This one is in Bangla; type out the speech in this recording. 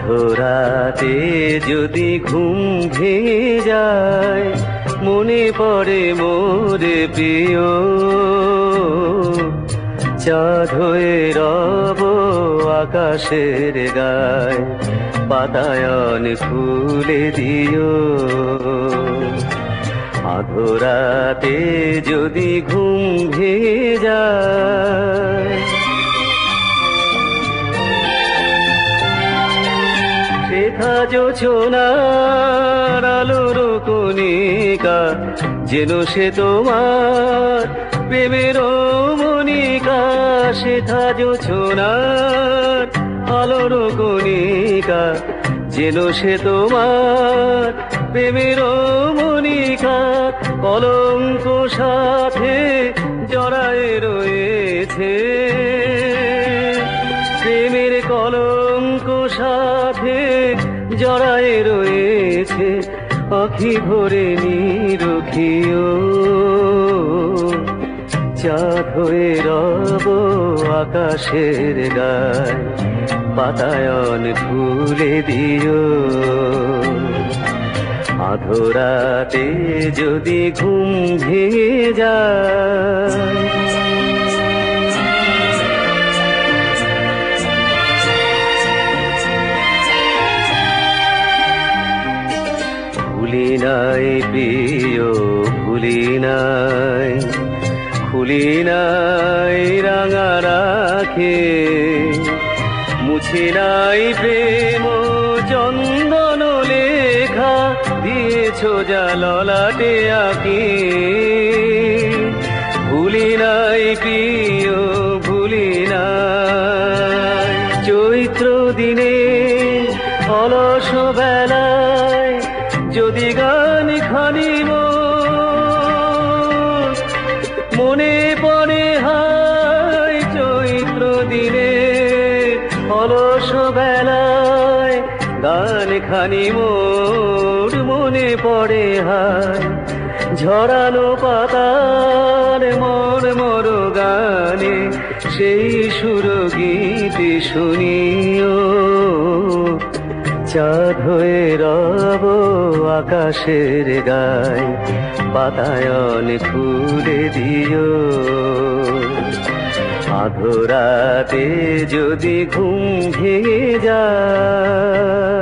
আধরাতে যদি ঘুম ভেঙে যায়, মনে পড়ে মোরে প্রিয়। চাঁদ হয়ে রব আকাশের গায়, বাতায়ন খুলে দিও। আধরাতে যদি ঘুম ভেঙে যায়, শেখা জোছনার আলোর কণিকা, যেন সে তোমার প্রেমের মনিকা। শেখা জোছনার আলোর কণিকা, যেন সে তোমার প্রেমের মনিকা। কলঙ্ক সাথে জড়ায়ে রয়েছে, প্রেমের কলঙ্ক সাথে জড়ায়ে রয়েছে। আখি ভরে নিরখিও, চাঁদ হয়ে রব আকাশের গায়, বাতায়ন খুলে দিও। আধরাতে যদি ঘুম ভেঙে যায়, ভুলি নাই প্রিয়, ভুলি নাই, খুলি নাই রাঙা রাখে। মুছে নাই প্রেম চন্দন লেখা, দিয়েছ যা ললাটে আঁকি। ভুলি নাই প্রিয়, ভুলি নাই, চৈত্র দিনে অলস বেলায় যদি গান খানি মনে পড়ে হায়। চৈত্র দিনে অলস বেলায় গান খানি মোর মনে পড়ে হায়। ঝরানো পাতার মর্মর গানে সেই সুর গীতি শুনিও। চাঁদ হয়ে রব আকাশের গায়, বাতায়ন খুলে দিও। আধরাতে যদি ঘুম ভেঙে যায়।